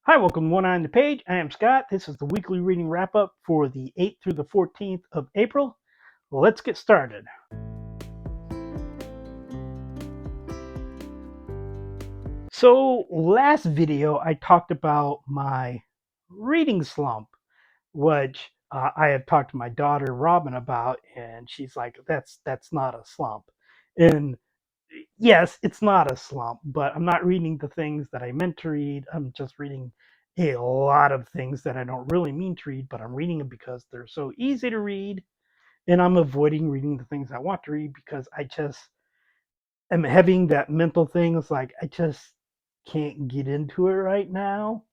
Hi, welcome to One Eye on the Page. I am Scott. This is the weekly reading wrap up for the 8th through the 14th of April. Let's get started. So, last video I talked about my reading slump, which I had talked to my daughter Robin about, and she's like, "That's not a slump." And yes, it's not a slump, but I'm not reading the things that I meant to read. I'm just reading a lot of things that I don't really mean to read, but I'm reading them because they're so easy to read. And I'm avoiding reading the things I want to read because I just am having that mental thing. It's like, I just can't get into it right now.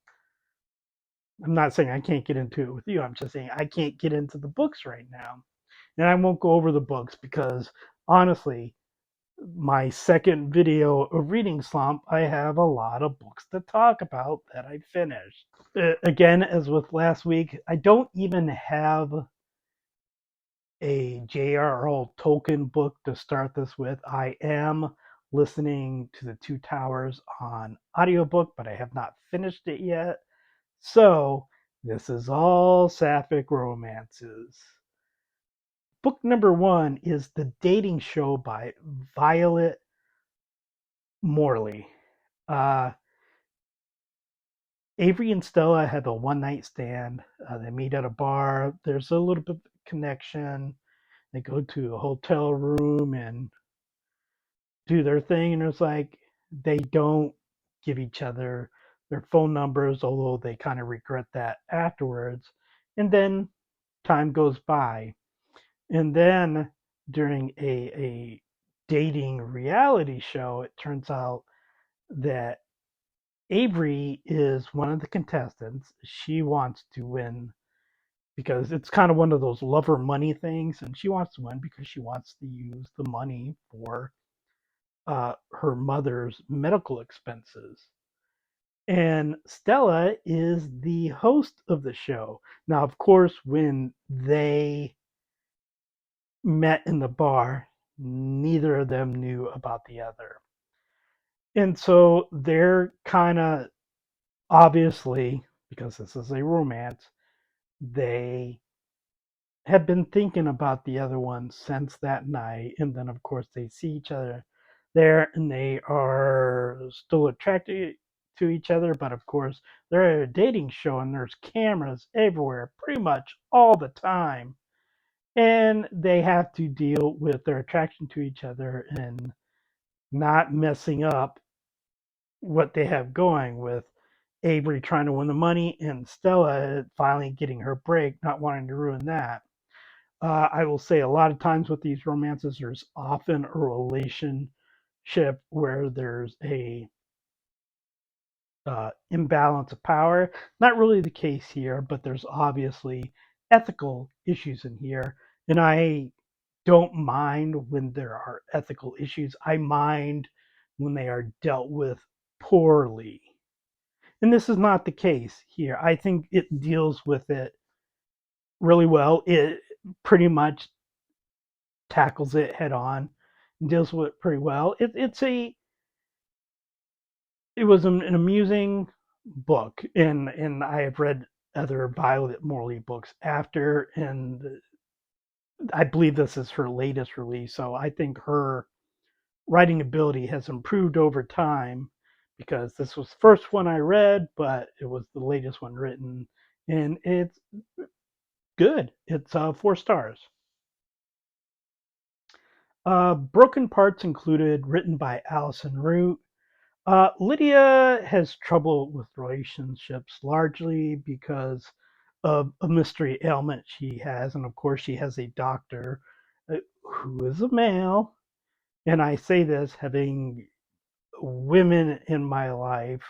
I'm not saying I can't get into it with you. I'm just saying I can't get into the books right now. And I won't go over the books because honestly, my second video of reading slump, I have a lot of books to talk about that I finished. Again, as with last week, I don't even have a J.R.R. Tolkien book to start this with. I am listening to The Two Towers on audiobook, but I have not finished it yet. So this is all sapphic romances. Book number one is The Dating Show by Violet Morley. Uh, Avery and Stella have a one night stand. They meet at a bar. There's a little bit of connection. They go to a hotel room and do their thing. And it's like they don't give each other their phone numbers, although they kind of regret that afterwards. And then time goes by. And then during a dating reality show, it turns out that Avery is one of the contestants. She wants to win because it's kind of one of those lover money things, and she wants to win because she wants to use the money for her mother's medical expenses. And Stella is the host of the show. Now, of course, when they met in the bar, neither of them knew about the other. And so they're kind of obviously, because this is a romance, they have been thinking about the other one since that night. And then, of course, they see each other there and they are still attracted to each other. But of course, they're at a dating show and there's cameras everywhere pretty much all the time. And they have to deal with their attraction to each other and not messing up what they have going with Avery trying to win the money and Stella finally getting her break, not wanting to ruin that. I will say a lot of times with these romances, there's often a relationship where there's a imbalance of power. Not really the case here, but there's obviously ethical issues in here, and I don't mind when there are ethical issues. I mind when they are dealt with poorly. And this is not the case here. I think it deals with it really well. It pretty much tackles it head on and deals with it pretty well. It was an amusing book, and I have read other Violet Morley books after, and I believe this is her latest release. So I think her writing ability has improved over time because this was the first one I read, but it was the latest one written, and it's good. It's 4 stars. Broken Parts included, written by Alyson Root. Lydia has trouble with relationships largely because of a mystery ailment she has. And of course, she has a doctor who is a male. And I say this having women in my life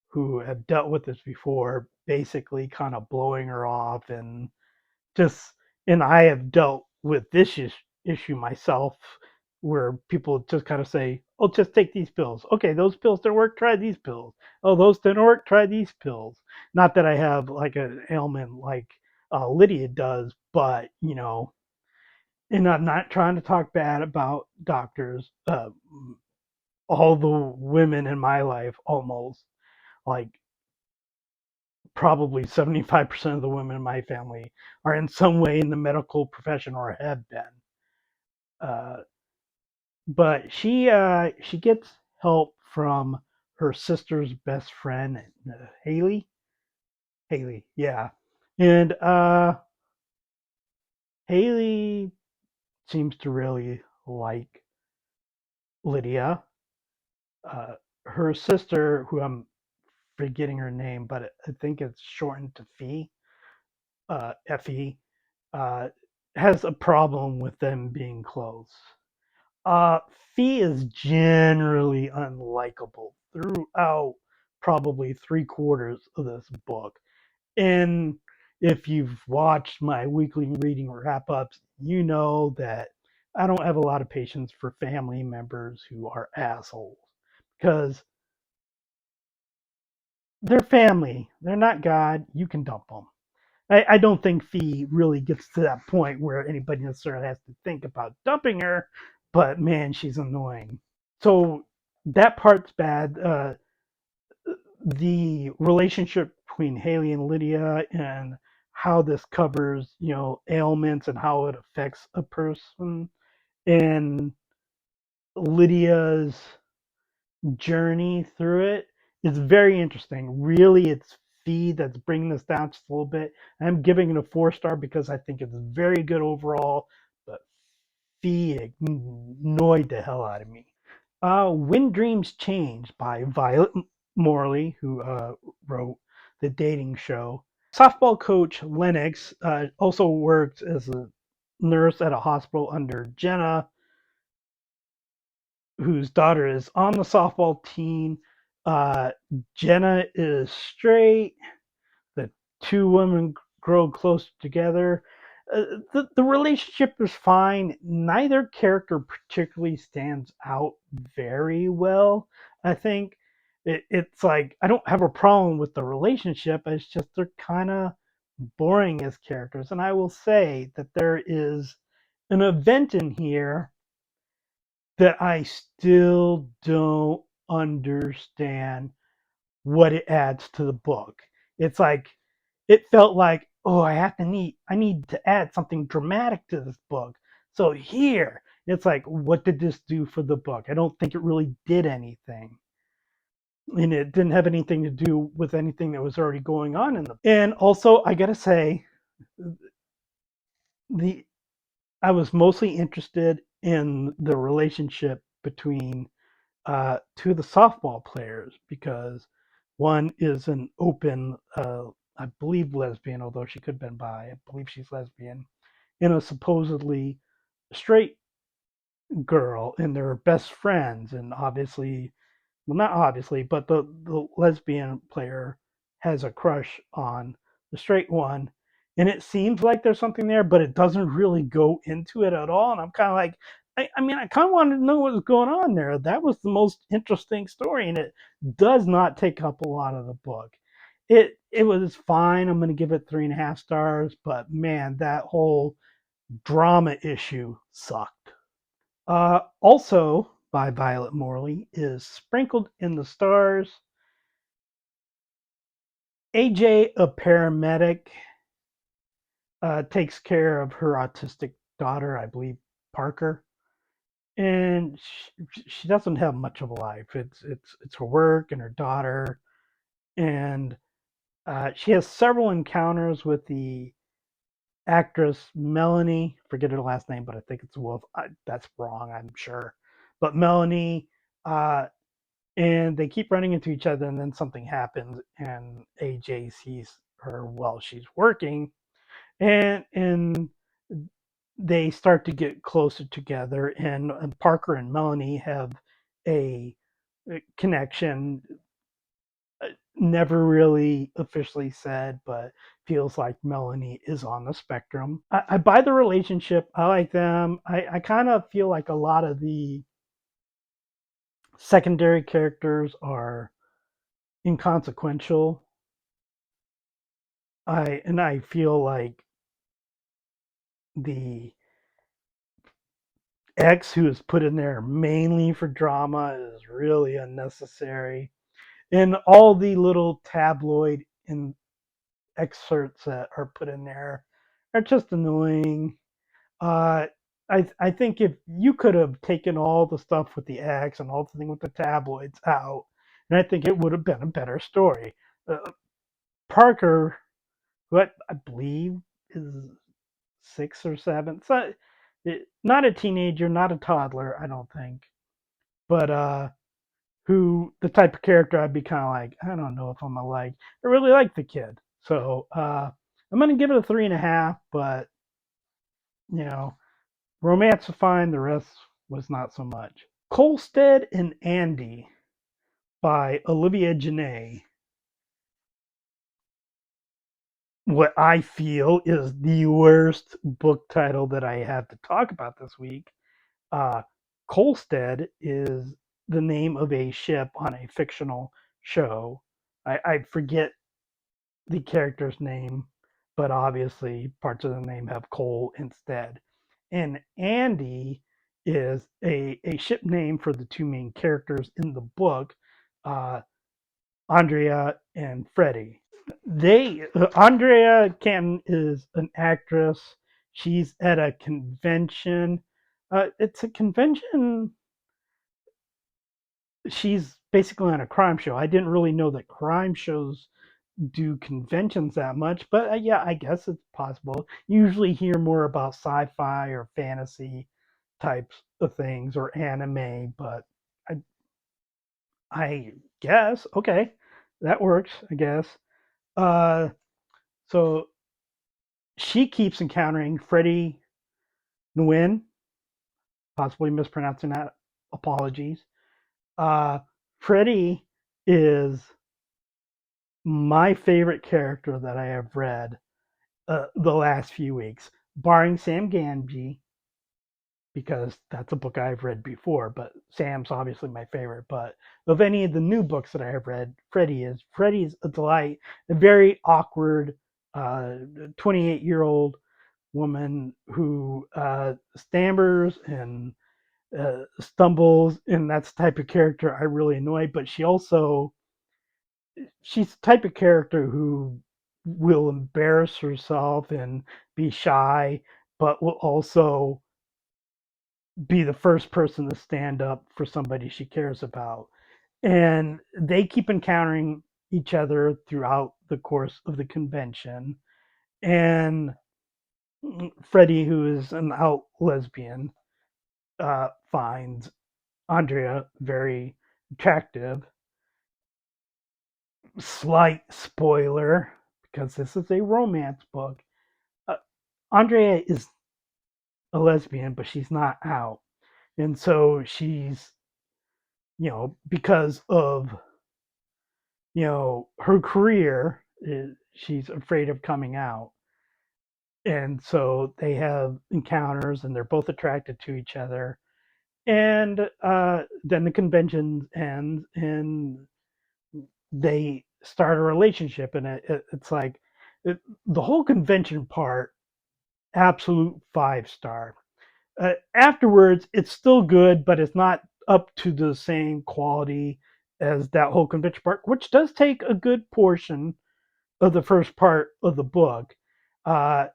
who have dealt with this before, basically kind of blowing her off and just, and I have dealt with this issue myself where people just kind of say, oh, just take these pills. Okay, those pills didn't work, try these pills. Oh, those didn't work, try these pills. Not that I have like an ailment like Lydia does, but, and I'm not trying to talk bad about doctors. All the women in my life almost like probably 75% of the women in my family are in some way in the medical profession or have been. Uh, but she gets help from her sister's best friend, Haley. Haley, yeah, and Haley seems to really like Lydia. Her sister, who I'm forgetting her name, but I think it's shortened to Fee, Fe, uh, has a problem with them being close. Uh, Fee is generally unlikable throughout probably 3/4 of this book. And if you've watched my weekly reading wrap ups, you know that I don't have a lot of patience for family members who are assholes because they're family. They're not God. You can dump them. I don't think Fee really gets to that point where anybody necessarily has to think about dumping her, but man, she's annoying. So that part's bad. The relationship between Haley and Lydia and how this covers, ailments and how it affects a person and Lydia's journey through it is very interesting. Really, it's Fee that's bringing this down just a little bit. I'm giving it a 4 star because I think it's very good overall, but Fee annoyed the hell out of me. When Dreams Change by Violet Morley, who wrote the dating show. Softball coach Lennox also works as a nurse at a hospital under Jenna, whose daughter is on the softball team. Uh, Jenna is straight. The two women grow close together. The relationship is fine. Neither character particularly stands out very well. I think it's like I don't have a problem with the relationship. It's just they're kind of boring as characters. And I will say that there is an event in here that I still don't understand what it adds to the book. It's like it felt like, oh, I need to add something dramatic to this book. So here, it's like, what did this do for the book? I don't think it really did anything. And it didn't have anything to do with anything that was already going on in the book. And also, I gotta say, the I was mostly interested in the relationship between two of the softball players because one is an open, I believe, lesbian, although she could have been bi. I believe she's lesbian, and a supposedly straight girl, and they're best friends. And obviously, well, not obviously, but the lesbian player has a crush on the straight one. And it seems like there's something there, but it doesn't really go into it at all. And I'm kind of like, I mean, I kind of wanted to know what was going on there. That was the most interesting story, and it does not take up a lot of the book. It was fine. I'm going to give it 3.5 stars, but man, that whole drama issue sucked. Also by Violet Morley is Sprinkled in the Stars. AJ, a paramedic, takes care of her autistic daughter, I believe Parker, and she doesn't have much of a life. It's her work and her daughter, and she has several encounters with the actress Melanie. Forget her last name, but I think it's Wolf. That's wrong, I'm sure. But Melanie, uh, and they keep running into each other, and then something happens, and AJ sees her while she's working, and they start to get closer together, and Parker and Melanie have a connection, never really officially said, but feels like Melanie is on the spectrum. I buy the relationship. I like them. I kind of feel like a lot of the secondary characters are inconsequential. I feel like the X who is put in there mainly for drama is really unnecessary. And all the little tabloid excerpts that are put in there are just annoying. Uh, I think if you could have taken all the stuff with the X and all the thing with the tabloids out, and I think it would have been a better story. Parker, who I believe is 6 or 7, so not a teenager, not a toddler, I don't think, but who the type of character I'd be kind of like, I don't know if I'm gonna like. I really like the kid, so I'm gonna give it a 3.5. But you know, romance was fine. The rest was not so much. Colstead and Andie by Olivia Janae. What I feel is the worst book title that I have to talk about this week. Uh, Colstead is the name of a ship on a fictional show. I forget the character's name, but obviously parts of the name have coal instead. And Andie is a ship name for the two main characters in the book, uh, Andrea and Freddie. Andrea Canton is an actress. She's at a convention. It's a convention. She's basically on a crime show. I didn't really know that crime shows do conventions that much, but yeah, I guess it's possible. You usually hear more about sci-fi or fantasy types of things or anime, but I, I guess okay, that works. I guess. Uh, so she keeps encountering Freddie Nguyen, possibly mispronouncing that. Apologies. Uh, Freddie is my favorite character that I have read the last few weeks, barring Sam Gamgee, because that's a book I've read before, but Sam's obviously my favorite. But of any of the new books that I have read, Freddie's a delight, a very awkward 28-year-old woman who stammers and stumbles, and that's the type of character I really annoy. But she's the type of character who will embarrass herself and be shy, but will also be the first person to stand up for somebody she cares about. And they keep encountering each other throughout the course of the convention. And Freddie, who is an out lesbian, finds Andrea very attractive. Slight spoiler, because this is a romance book. Uh, Andrea is a lesbian, but she's not out. And so she's, because of, her career, she's afraid of coming out. And so they have encounters and they're both attracted to each other. And then the convention ends and they start a relationship. And it's like the whole convention part, absolute 5 star. Afterwards, it's still good, but it's not up to the same quality as that whole convention part, which does take a good portion of the first part of the book. Uh,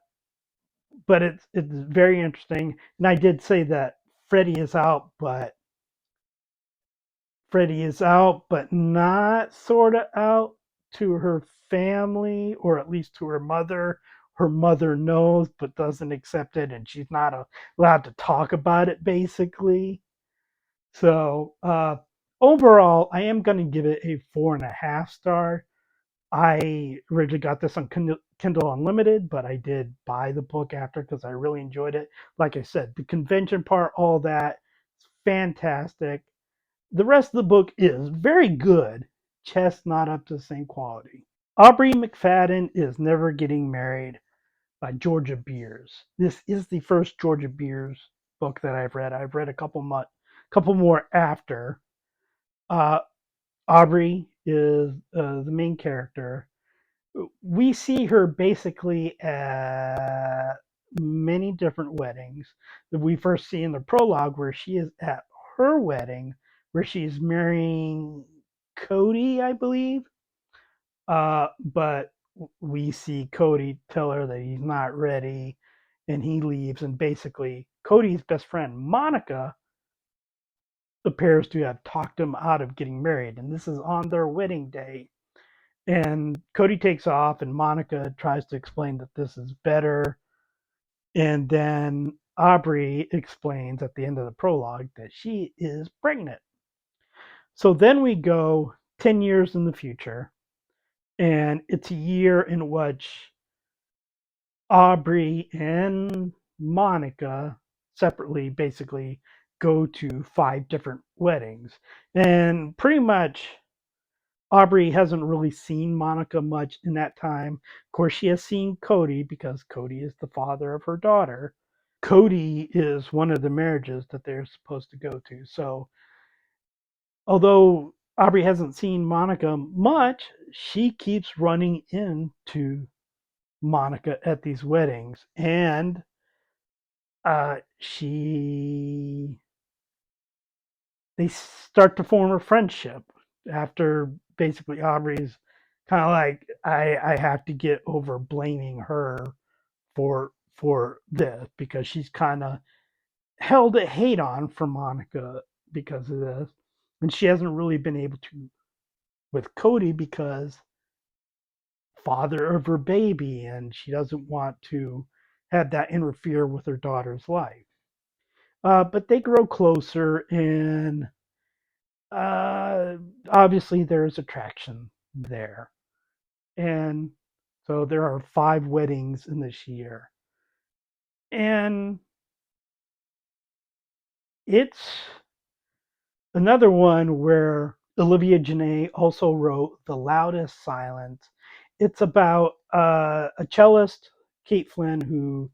but it's very interesting. And I did say that Freddie is out, but not sort of out to her family, or at least to her mother. Her mother knows but doesn't accept it, and she's not allowed to talk about it, basically. So overall, I am going to give it a 4.5 star. I originally got this on Kindle Unlimited, but I did buy the book after because I really enjoyed it. Like I said, the convention part, all that, it's fantastic. The rest of the book is very good, just not up to the same quality. Aubrey McFadden is Never Getting Married by Georgia Beers. This is the first Georgia Beers book that I've read. I've read a couple more after. Uh, Aubrey is the main character. We see her basically at many different weddings. That we first see in the prologue where she is at her wedding, where she's marrying Cody, I believe. But we see Cody tell her that he's not ready, and he leaves. And basically, Cody's best friend Monica appears to have talked him out of getting married, and this is on their wedding day. And Cody takes off, and Monica tries to explain that this is better. And then Aubrey explains at the end of the prologue that she is pregnant. So then we go 10 years in the future, and it's a year in which Aubrey and Monica separately basically go to 5 different weddings. And pretty much Aubrey hasn't really seen Monica much in that time. Of course, she has seen Cody because Cody is the father of her daughter. Cody is one of the marriages that they're supposed to go to. So, although Aubrey hasn't seen Monica much, she keeps running into Monica at these weddings. And she they start to form a friendship after basically Aubrey's kind of like I have to get over blaming her for this because she's kind of held a hate on for Monica because of this, and she hasn't really been able to with Cody because father of her baby, and she doesn't want to have that interfere with her daughter's life. But they grow closer, and uh, obviously there's attraction there. And so there are 5 weddings in this year. And it's another one where Olivia Janae also wrote The Loudest Silence. It's about a cellist, Kate Flynn, who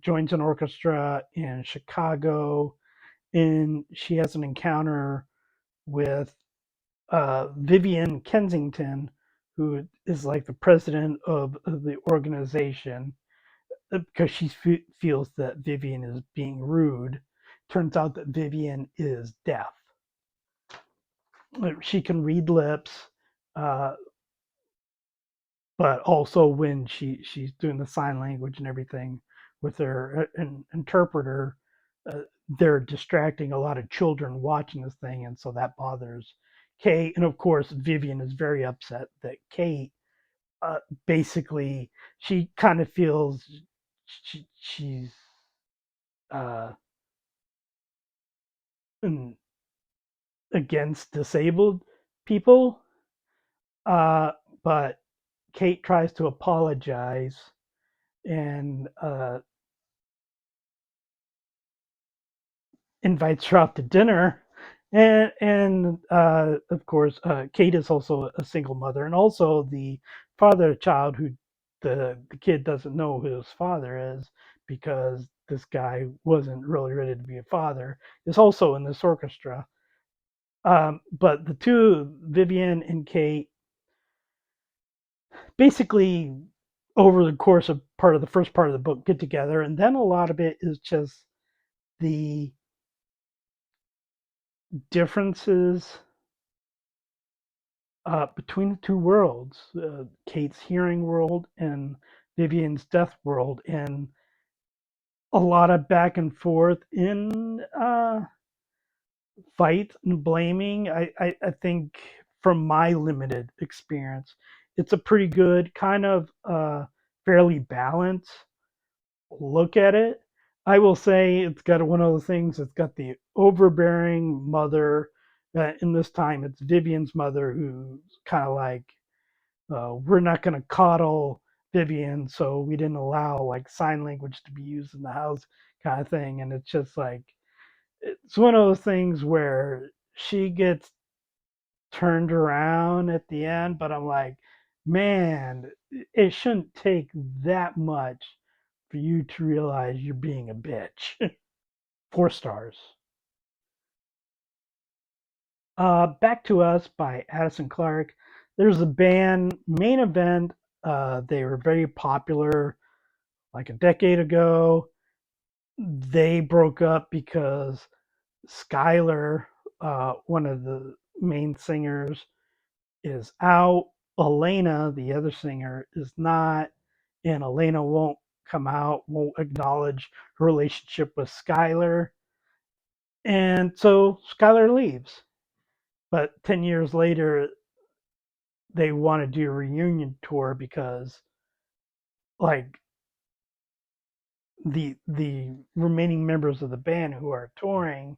joins an orchestra in Chicago, and she has an encounter with Vivian Kensington, who is like the president of the organization, because she feels that Vivian is being rude. Turns out that Vivian is deaf. She can read lips, uh, but also when she's doing the sign language and everything with her interpreter, uh, they're distracting a lot of children watching this thing, and so that bothers Kate. And of course, Vivian is very upset that Kate uh, basically she kind of feels she's uh, against disabled people, uh, but Kate tries to apologize and invites her out to dinner. And of course, Kate is also a single mother, and also the father of the child who the kid doesn't know who his father is because this guy wasn't really ready to be a father, is also in this orchestra. But the two, Vivian and Kate, basically over the course of part of the first part of the book get together, and then a lot of it is just the differences between the two worlds, Kate's hearing world and Vivian's deaf world, and a lot of back and forth in fight and blaming. I think from my limited experience, it's a pretty good kind of fairly balanced look at it. I will say it's got one of those things. It's got the overbearing mother. In this time, it's Vivian's mother who's kind of like, we're not going to coddle Vivian, so we didn't allow like sign language to be used in the house, kind of thing. And it's just like it's one of those things where she gets turned around at the end, but I'm like, man, it shouldn't take that much for you to realize you're being a bitch. 4 stars. Back to Us by Addison Clarke. There's a band, Main Event. They were very popular like a decade ago. They broke up because Skylar, one of the main singers, is out. Elena, the other singer, is not, and Elena won't come out, won't acknowledge her relationship with Skylar. And so Skylar leaves. But 10 years later, they want to do a reunion tour because, like, the remaining members of the band who are touring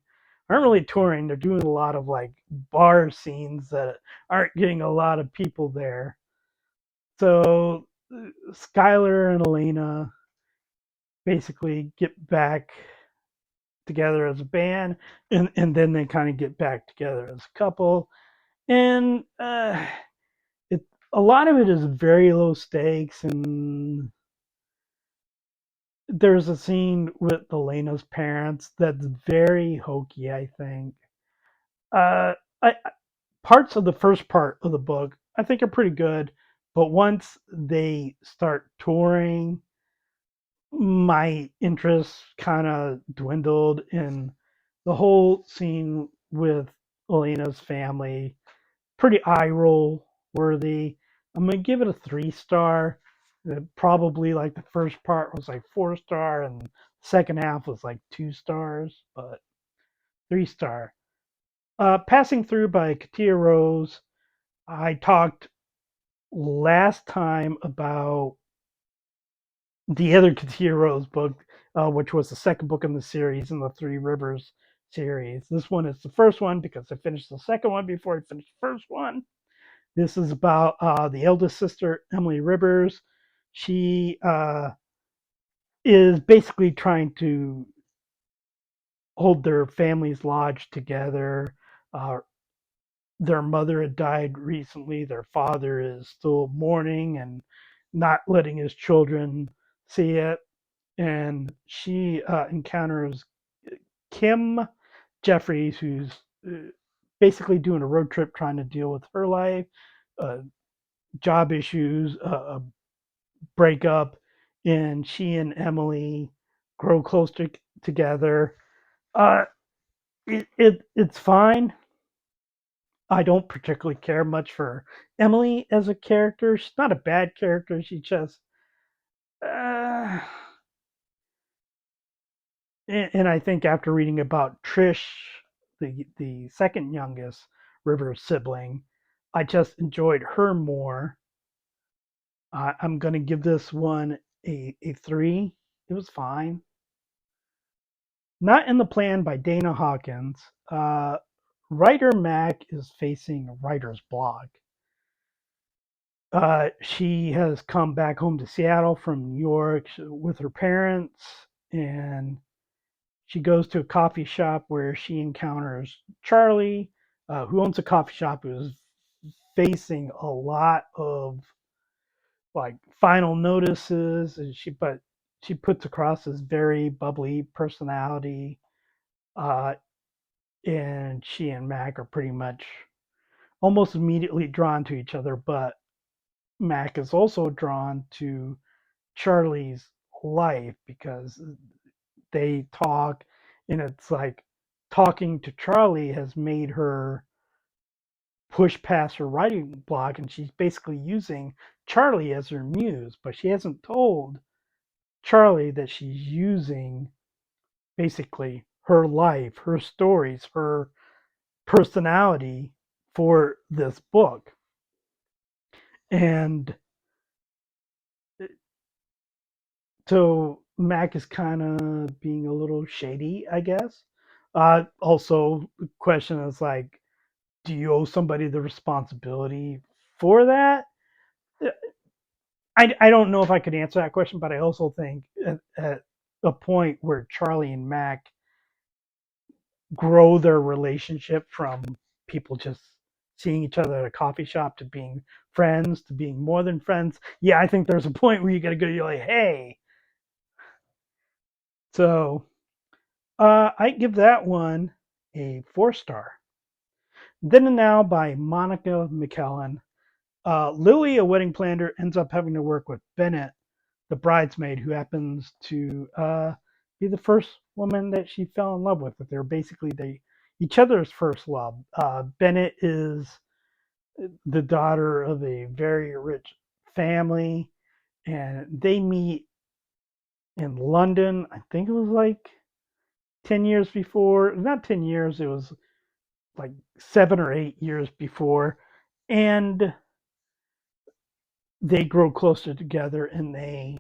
aren't really touring. They're doing a lot of like bar scenes that aren't getting a lot of people there. So Skylar and Elena basically get back together as a band, and then they kind of get back together as a couple. And it a lot of it is very low stakes, and there's a scene with Elena's parents that's very hokey, I think. Uh, Parts of the first part of the book I think are pretty good, but once they start touring, my interest kind of dwindled in the whole scene with Elena's family. Pretty eye roll worthy. I'm gonna give it a 3 star. Probably like the first part was like 4 star, and the second half was like 2 stars, but 3 star. Passing Through by Katia Rose. I talked last time about the other Katia Rose book, which was the second book in the series in the Three Rivers series. This one is the first one because I finished the second one before I finished the first one. This is about the eldest sister, Emily Rivers. She is basically trying to hold their family's lodge together. Uh, their mother had died recently. Their father is still mourning and not letting his children see it. And she encounters Kim Jeffries, who's basically doing a road trip trying to deal with her life, uh, job issues, breakup, and she and Emily grow together. Uh, it's fine. I don't particularly care much for Emily as a character. She's not a bad character. She just, uh, and I think after reading about Trish, the second youngest Rivers sibling, I just enjoyed her more. I'm gonna give this one a 3. It was fine. Not in the Plan by Dana Hawkins. Writer Mac is facing writer's block. She has come back home to Seattle from New York with her parents, and she goes to a coffee shop where she encounters Charlie, who owns a coffee shop, who's facing a lot of like final notices, and she puts across this very bubbly personality. Uh, and she and Mac are pretty much almost immediately drawn to each other, but Mac is also drawn to Charlie's life because they talk, and it's like talking to Charlie has made her push past her writing block, and she's basically using Charlie as her muse, but she hasn't told Charlie that she's using basically her life, her stories, her personality for this book. And so Mac is kind of being a little shady, I guess. Also, the question is like, do you owe somebody the responsibility for that? I don't know if I could answer that question, but I also think at a point where Charlie and Mac grow their relationship from people just seeing each other at a coffee shop to being friends to being more than friends. Yeah, I think there's a point where you gotta go. You're like, hey. So I give that one a 4 star. Then and Now by Monica McCallan. Lily, a wedding planner, ends up having to work with Bennett, the bridesmaid, who happens to be the first woman that she fell in love with. They're basically each other's first love. Bennett is the daughter of a very rich family, and they meet in London. I think it was like 10 years before, not 10 years, it was like 7 or 8 years before. And they grow closer together and they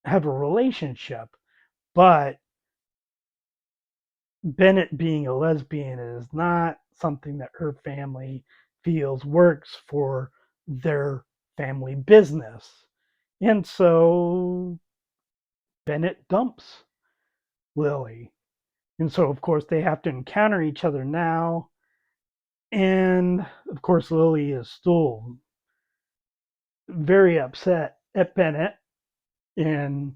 have a relationship. But Bennett being a lesbian is not something that her family feels works for their family business. And so Bennett dumps Lily. And so, of course, they have to encounter each other now. And, of course, Lily is still very upset at Bennett. And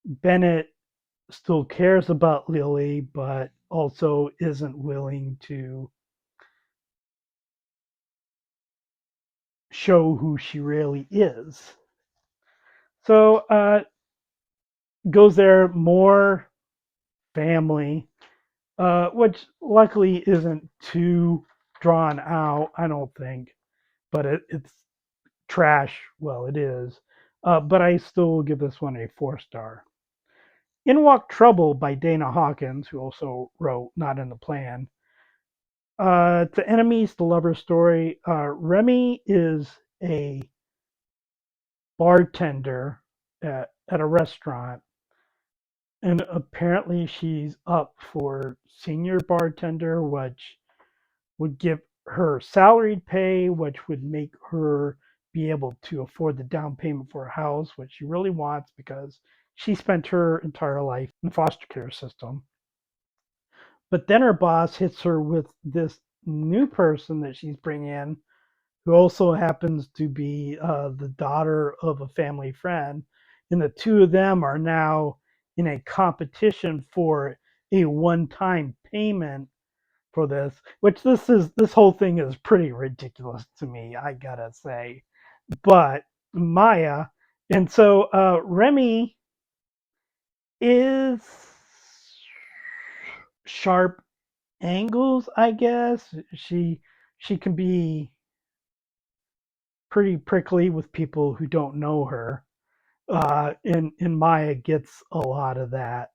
Bennett still cares about Lily, but also isn't willing to show who she really is. So, goes there, more family, which luckily isn't too drawn out, I don't think, but it's trash. Well, it is. But I still will give this one a 4 star. In Walk Trouble by Dana Hawkins, who also wrote Not in the Plan. To Enemies, the Lover Story. Remy is a bartender at a restaurant, and apparently she's up for senior bartender, which would give her salaried pay, which would make her be able to afford the down payment for a house, which she really wants because she spent her entire life in the foster care system. But then her boss hits her with this new person that she's bringing in, who also happens to be the daughter of a family friend. And the two of them are now in a competition for a one-time payment for this, which this whole thing is pretty ridiculous to me, I gotta say. But Maya, and so Remy is sharp angles, I guess. She can be pretty prickly with people who don't know her. And Maya gets a lot of that.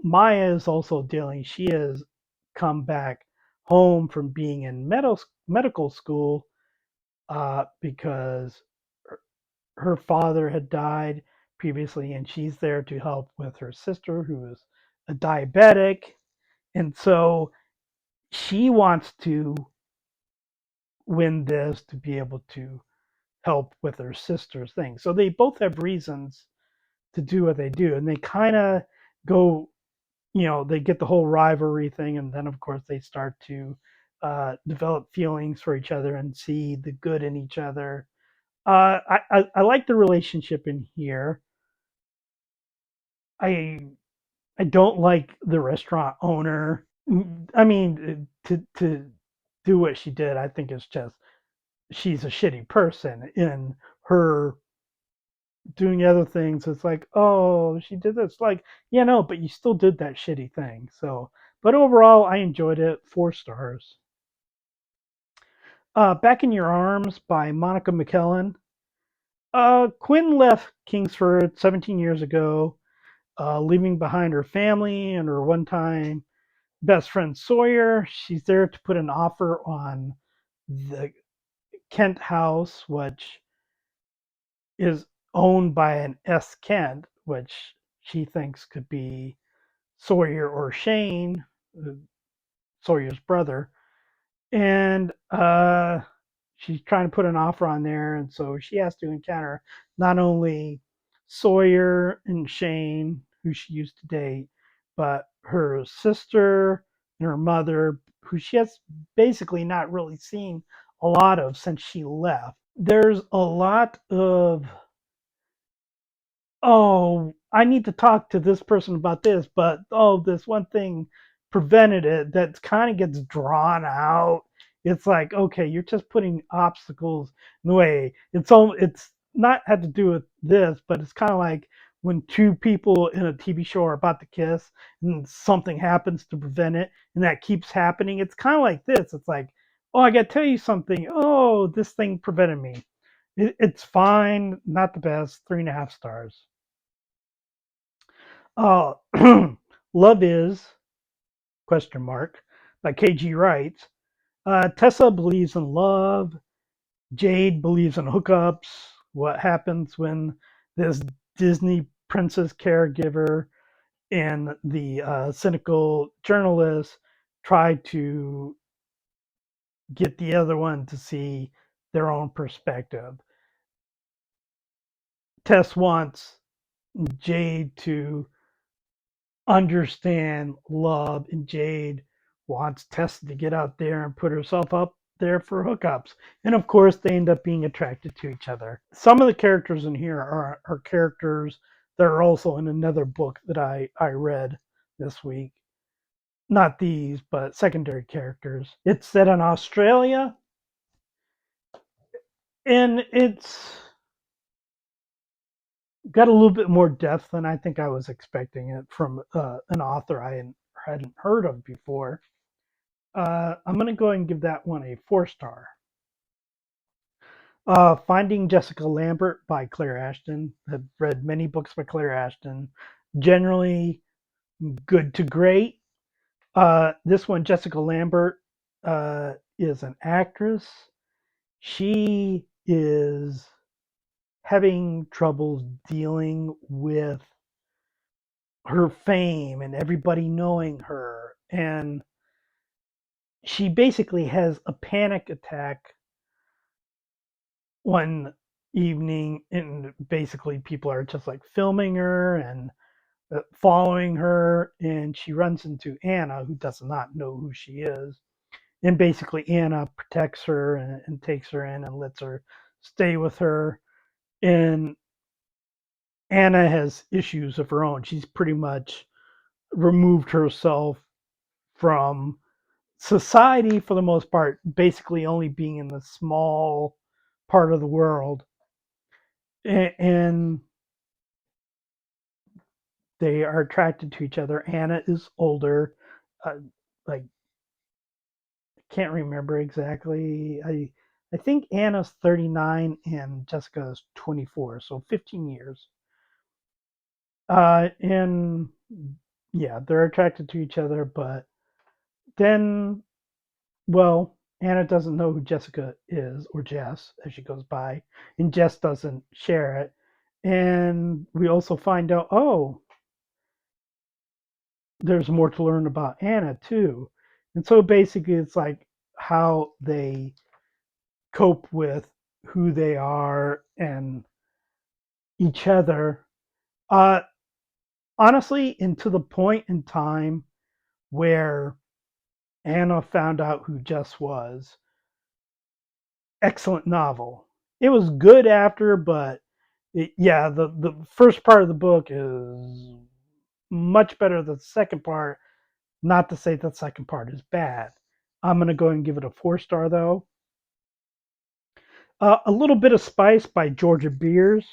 Maya is also dealing. She has come back home from being in medical school because her father had died previously, and she's there to help with her sister who is a diabetic, and so she wants to win this to be able to help with her sister's thing. So they both have reasons to do what they do, and they kind of go, they get the whole rivalry thing, and then of course they start to develop feelings for each other and see the good in each other. I like the relationship in here. I I don't like the restaurant owner. I mean, to do what she did, I think it's just she's a shitty person. In her doing other things, it's like, oh, she did this. Like, yeah, no, but you still did that shitty thing. So, but overall, I enjoyed it. 4 stars. Back in Your Arms by Monica McCallan. Quinn left Kingsford 17 years ago, leaving behind her family and her one-time best friend Sawyer. She's there to put an offer on the Kent house, which is owned by an S. Kent, which she thinks could be Sawyer or Shane, Sawyer's brother. And she's trying to put an offer on there, and so she has to encounter not only Sawyer and Shane, who she used to date, but her sister and her mother, who she has basically not really seen a lot of since she left. There's a lot of, oh, I need to talk to this person about this, but oh, this one thing prevented it, that kind of gets drawn out. It's like, okay, you're just putting obstacles in the way. It's not had to do with this, but it's kind of like when two people in a TV show are about to kiss and something happens to prevent it, and that keeps happening. It's kind of like this. It's like, oh, I got to tell you something. Oh, this thing prevented me. It's fine, not the best. 3.5 stars. Uh, Love is question mark by KJ Wrights. Tessa believes in love. Jade believes in hookups. What happens when this Disney princess caregiver and the cynical journalist try to get the other one to see their own perspective? Tess wants Jade to understand love, and Jade wants Tessa to get out there and put herself up there for hookups. And of course, they end up being attracted to each other. Some of the characters in here are characters that are also in another book that I read this week. Not these, but secondary characters. It's set in Australia, and it's got a little bit more depth than I think I was expecting it from an author I hadn't heard of before. I'm going to go ahead and give that one a 4 star. Finding Jessica Lambert by Clare Ashton. I've read many books by Clare Ashton. Generally good to great. This one, Jessica Lambert, is an actress. She is having troubles dealing with her fame and everybody knowing her. And she basically has a panic attack one evening, and basically people are just like filming her and following her, and she runs into Anna, who does not know who she is. And basically Anna protects her and takes her in and lets her stay with her. And Anna has issues of her own. She's pretty much removed herself from society for the most part, basically only being in the small part of the world. And they are attracted to each other. Anna is older. Uh, like, I can't remember exactly. I think Anna's 39 and Jessica is 24, so 15 years. And yeah, they're attracted to each other, but then, well, Anna doesn't know who Jessica is, or Jess, as she goes by, and Jess doesn't share it. And we also find out, oh, there's more to learn about Anna too. And so basically, it's like how they cope with who they are and each other. Uh, Honestly, and to the point in time where Anna found out who Jess was, excellent novel. It was good after, but yeah, the first part of the book is much better than the second part. Not to say that the second part is bad. I'm going to go and give it a 4 star though. A Little Bit of Spice by Georgia Beers.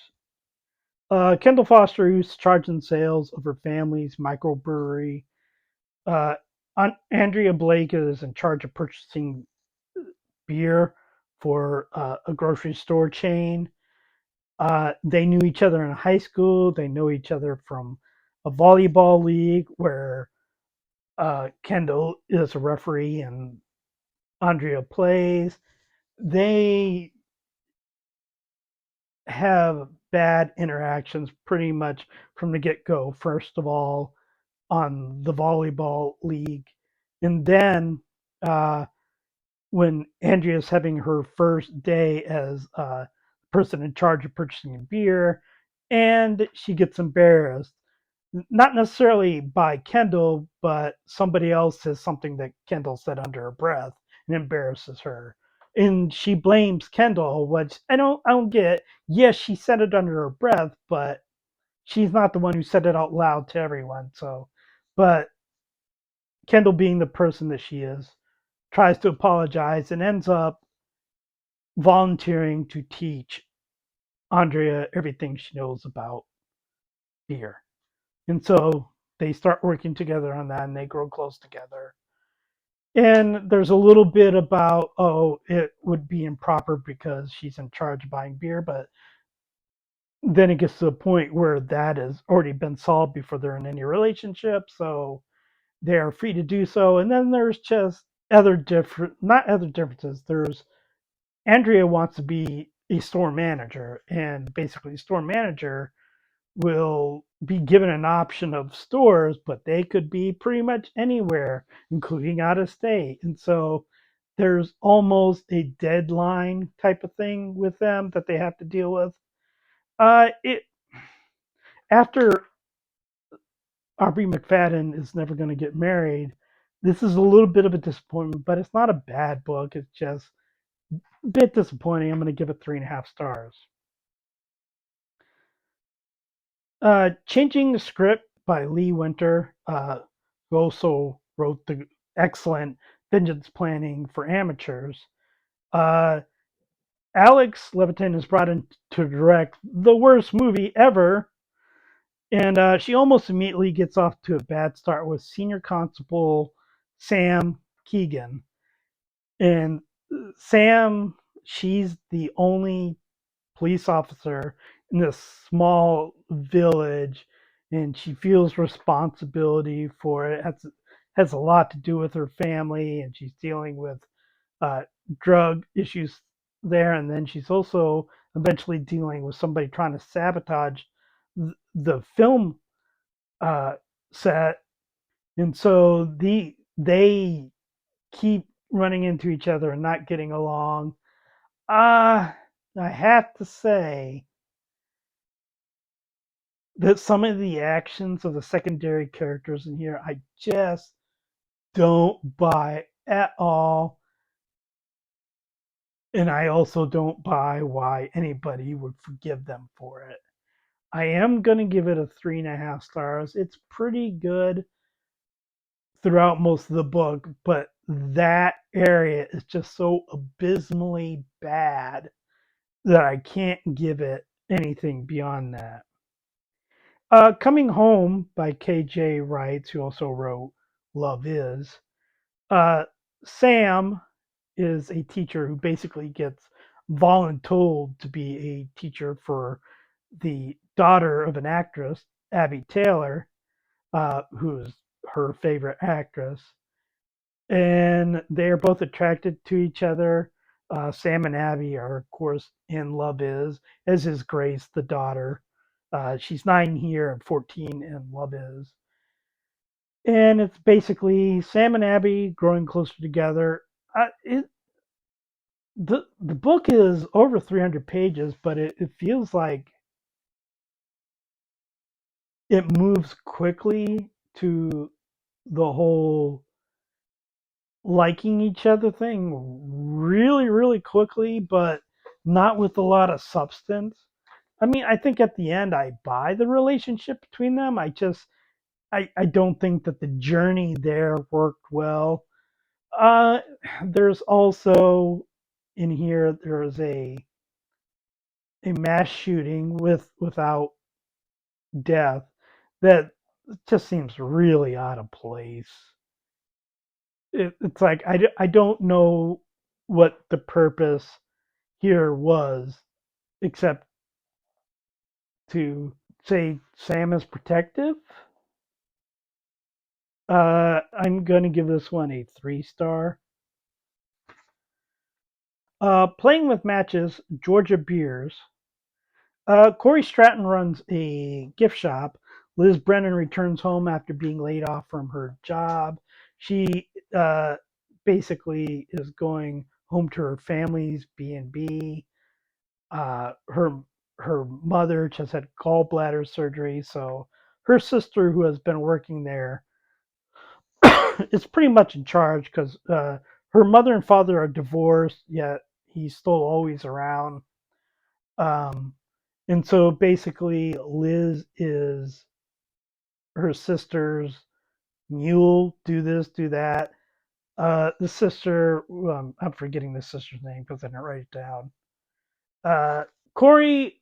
Kendall Foster used charge in sales of her family's microbrewery. Uh, Andrea Blake is in charge of purchasing beer for a grocery store chain. They knew each other in high school. They know each other from a volleyball league where Kendall is a referee and Andrea plays. They have bad interactions pretty much from the get go. First of all, on the volleyball league, and then uh, when Andrea's having her first day as person in charge of purchasing beer, and she gets embarrassed. Not necessarily by Kendall, but somebody else says something that Kendall said under her breath and embarrasses her. And she blames Kendall, which I don't get. Yes, she said it under her breath, but she's not the one who said it out loud to everyone. So, but Kendall, being the person that she is, tries to apologize and ends up volunteering to teach Andrea everything she knows about beer. And so they start working together on that and they grow close together. And there's a little bit about, oh, it would be improper because she's in charge of buying beer, but then it gets to the point where that has already been solved before they're in any relationship. So they are free to do so. And then there's just not other differences. There's Andrea wants to be a store manager, and basically, store manager will be given an option of stores, but they could be pretty much anywhere, including out of state. And so there's almost a deadline type of thing with them that they have to deal with. It after Aubrey McFadden is never going to get married. This is a little bit of a disappointment, but it's not a bad book. It's just a bit disappointing. I'm going to give it 3.5 stars. Changing the Script by Lee Winter, who also wrote the excellent Vengeance Planning for Amateurs. Uh, Alex Levitan is brought in to direct the worst movie ever, and she almost immediately gets off to a bad start with Senior Constable Sam Keegan. And Sam, she's the only police officer in this small village, and she feels responsibility for it. Has a lot to do with her family, and she's dealing with uh, drug issues there, and then she's also eventually dealing with somebody trying to sabotage the film uh, set, and so they keep running into each other and not getting along. Uh, I have to say that some of the actions of the secondary characters in here, I just don't buy at all. And I also don't buy why anybody would forgive them for it. I am going to give it a 3.5 stars. It's pretty good throughout most of the book, but that area is just so abysmally bad that I can't give it anything beyond that. Coming Home by KJ Wrights, who also wrote Love Is. Uh, Sam is a teacher who basically gets voluntold to be a teacher for the daughter of an actress, Abby Taylor, who's her favorite actress. And they are both attracted to each other. Sam and Abby are, of course, in Love Is, as is Grace, the daughter. She's 9 here and 14 in Love Is. And it's basically Sam and Abby growing closer together. The book is over 300 pages, but it feels like it moves quickly to the whole liking each other thing really, really quickly, but not with a lot of substance. I mean, I think at the end I buy the relationship between them. I don't think that the journey there worked well. Uh, there's also in here there's a mass shooting without death that just seems really out of place. It's like I don't know what the purpose here was except to say Sam is protective. I'm gonna give this one a 3 star. Playing with Matches, Georgia Beers. Corey Stratton runs a gift shop. Liz Brennan returns home after being laid off from her job. She basically is going home to her family's B&B. Her mother just had gallbladder surgery, so her sister, who has been working there, is pretty much in charge because her mother and father are divorced, yet he's still always around. Um, and so basically, Liz is her sister's mule. Do this, do that. The sister, I'm forgetting the sister's name because I didn't write it down. Uh, Corey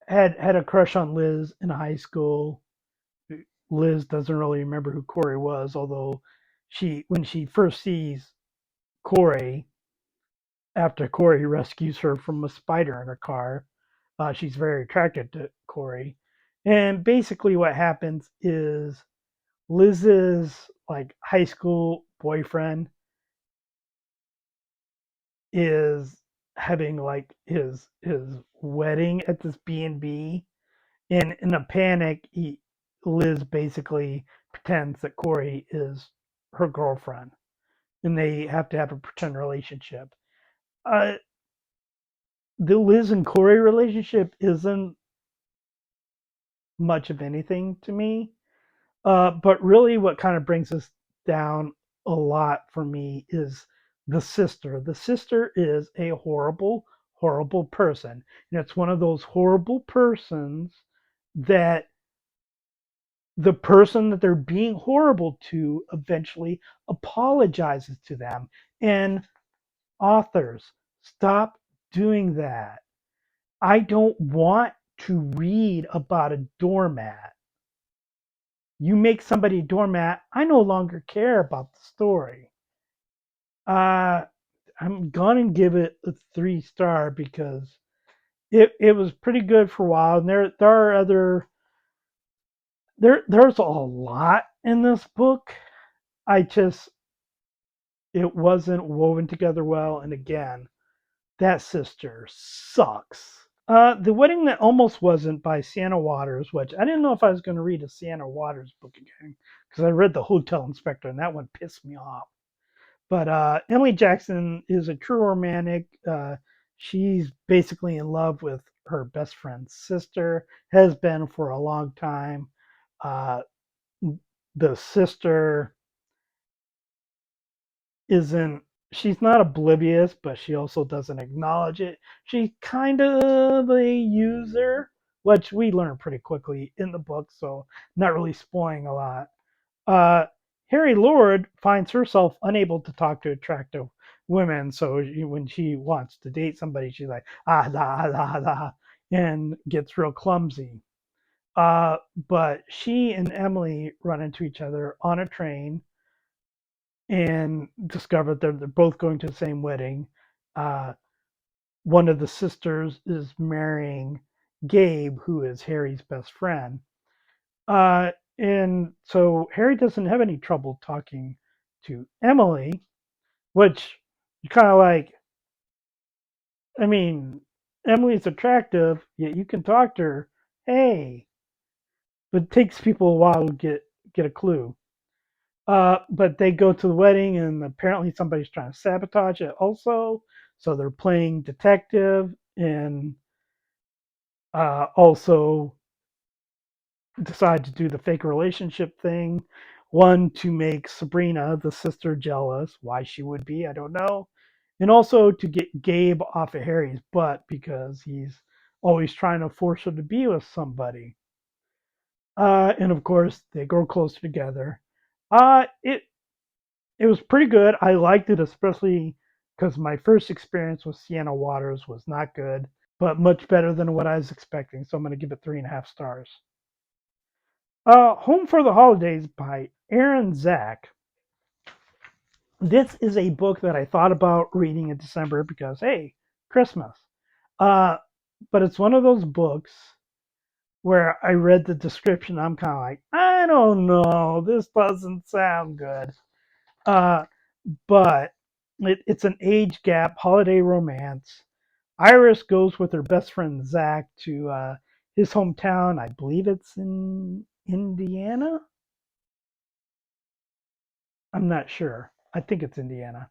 had a crush on Liz in high school. Liz doesn't really remember who Corey was, although when she first sees Corey after Corey rescues her from a spider in her car, she's very attracted to Corey. And basically, what happens is Liz's like high school boyfriend is having like his wedding at this B&B, and in a panic, Liz basically pretends that Corey is her girlfriend, and they have to have a pretend relationship. Uh, the Liz and Corey relationship isn't much of anything to me. But really, what kind of brings us down a lot for me is the sister. The sister is a horrible, horrible person. And it's one of those horrible persons that the person that they're being horrible to eventually apologizes to them. And authors, stop doing that. I don't want to read about a doormat. You make somebody a doormat, I no longer care about the story. Uh, I'm gonna give it a 3 star because it was pretty good for a while. And there are other there's a lot in this book. I just it wasn't woven together well. And again, that sister sucks. The Wedding That Almost Wasn't by Sienna Waters, which I didn't know if I was going to read a Sienna Waters book again because I read The Hotel Inspector and that one pissed me off. But Emily Jackson is a true romantic. She's basically in love with her best friend's sister, has been for a long time. Uh, the sister isn't, she's not oblivious, but she also doesn't acknowledge it. She's kind of a user, which we learn pretty quickly in the book, so not really spoiling a lot. Uh, Harry Lord finds herself unable to talk to attractive women, so when she wants to date somebody, she's like, ah, da, da, da, and gets real clumsy. But she and Emily run into each other on a train and discover that they're both going to the same wedding. Uh, one of the sisters is marrying Gabe, who is Harry's best friend. And so Harry doesn't have any trouble talking to Emily, which you kind of like, I mean, Emily's attractive, yet you can talk to her. Hey, but it takes people a while to get a clue. But they go to the wedding, and apparently somebody's trying to sabotage it also. So they're playing detective and also decide to do the fake relationship thing. One, to make Sabrina, the sister, jealous. Why she would be, I don't know. And also to get Gabe off of Harry's butt because he's always trying to force her to be with somebody. And of course, they grow closer together. It was pretty good. I liked it, especially because my first experience with Sienna Waters was not good, but much better than what I was expecting. So I'm going to give it 3.5 stars. Home for the Holidays by Erin Zach. This is a book that I thought about reading in December because, hey, Christmas. Uh, but it's one of those books where I read the description. I'm kind of like, I don't know. This doesn't sound good. Uh, but it's an age gap holiday romance. Iris goes with her best friend Zach to his hometown. I believe it's in Indiana. I'm not sure. I think it's Indiana.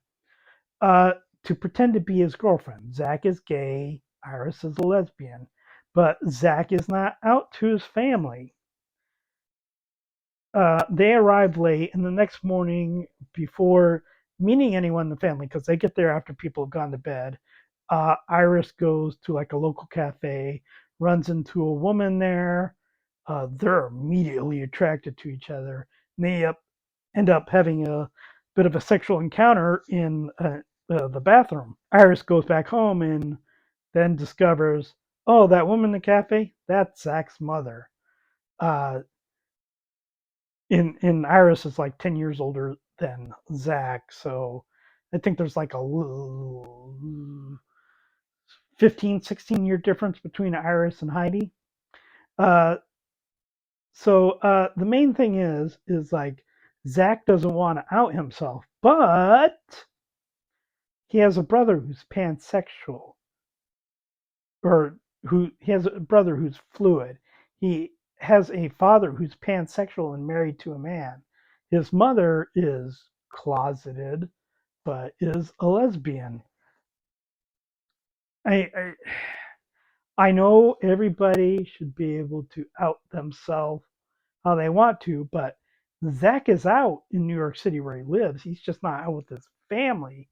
Uh, to pretend to be his girlfriend. Zach is gay. Iris is a lesbian. But Zach is not out to his family. They arrive late, and the next morning, before meeting anyone in the family, because they get there after people have gone to bed, Iris goes to like a local cafe, runs into a woman there. They're immediately attracted to each other. And they end up having a bit of a sexual encounter in the bathroom. Iris goes back home and then discovers Oh, that woman in the cafe? That's Zach's mother. Uh, in Iris is like 10 years older than Zach, so I think there's like a 15, 16-year difference between Iris and Heidi. Uh, so the main thing is like Zach doesn't want to out himself, but he has a brother who's pansexual, or who he has a brother who's fluid. He has a father who's pansexual and married to a man. His mother is closeted, but is a lesbian. I, I I know everybody should be able to out themselves how they want to, but Zach is out in New York City where he lives. He's just not out with his family.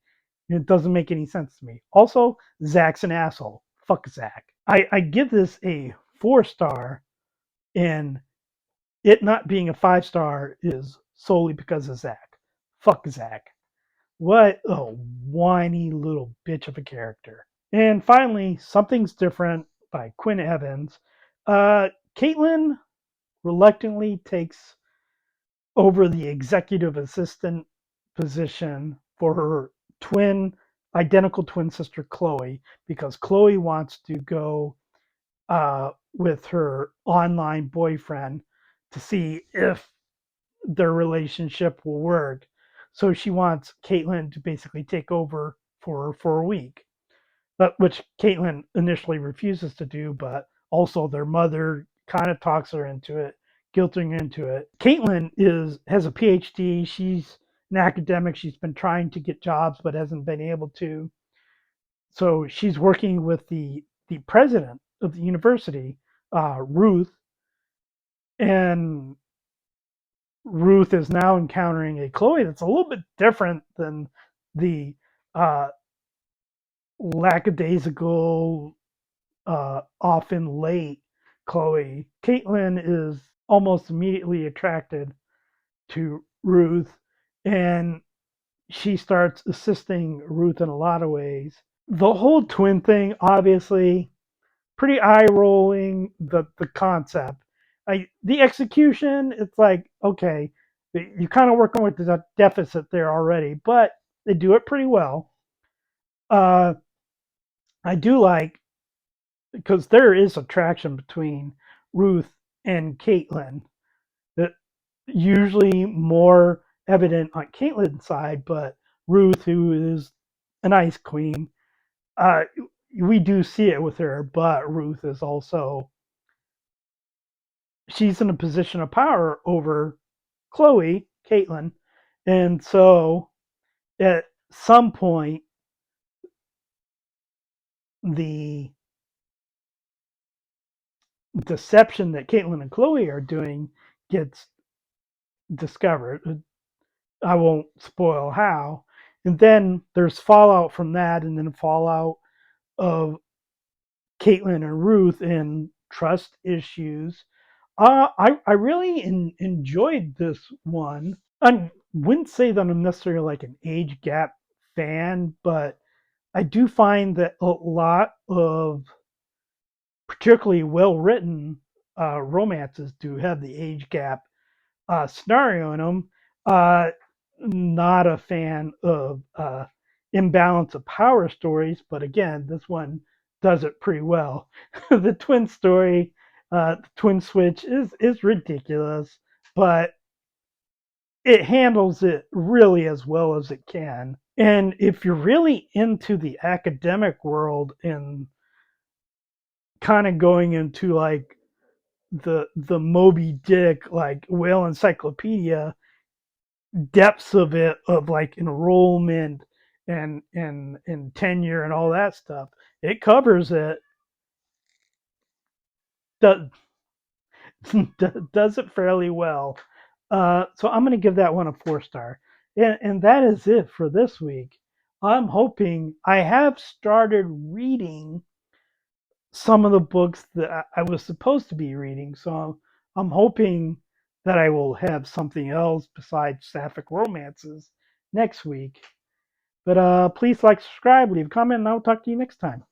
It doesn't make any sense to me. Also, Zach's an asshole. Fuck Zach. I give this a 4 star, and it not being a 5 star is solely because of Zach. Fuck Zach. What a whiny little bitch of a character. And finally, Something's Different by Quinn Evans. Caitlin reluctantly takes over the executive assistant position for her identical twin sister Chloe, because Chloe wants to go with her online boyfriend to see if their relationship will work. So she wants Caitlin to basically take over for her for a week, but which Caitlin initially refuses to do, but also their mother kind of talks her into it, guilting her into it. Caitlin has a PhD. She's an academic. She's been trying to get jobs but hasn't been able to. So she's working with the president of the university, Ruth, and Ruth is now encountering a Chloe that's a little bit different than the uh, lackadaisical, often late Chloe. Caitlin is almost immediately attracted to Ruth, and she starts assisting Ruth in a lot of ways. The whole twin thing, obviously, pretty eye rolling. The concept, the execution, it's like okay, you're kind of working with the deficit there already, but they do it pretty well. Uh, I do like because there is attraction between Ruth and Caitlin. That usually more evident on Caitlin's side, but Ruth, who is an ice queen, uh, we do see it with her. But Ruth is also she's in a position of power over Chloe, Caitlin, and so at some point the deception that Caitlin and Chloe are doing gets discovered. I won't spoil how. And then there's fallout from that, and then fallout of Caitlin and Ruth and trust issues. I really enjoyed this one. I wouldn't say that I'm necessarily like an age gap fan, but I do find that a lot of particularly well written romances do have the age gap scenario in them. Uh, Not a fan of imbalance of power stories, but again, this one does it pretty well. The twin story, the twin switch is ridiculous, but it handles it really as well as it can. And if you're really into the academic world and kind of going into like the Moby Dick like whale encyclopedia depths of it, of like enrollment and tenure and all that stuff, it covers it. Does does it fairly well. So I'm going to give that one a 4 star, and that is it for this week. I'm hoping I have started reading some of the books that I was supposed to be reading, so I'm hoping that I will have something else besides sapphic romances next week. But please like, subscribe, leave a comment, and I'll talk to you next time.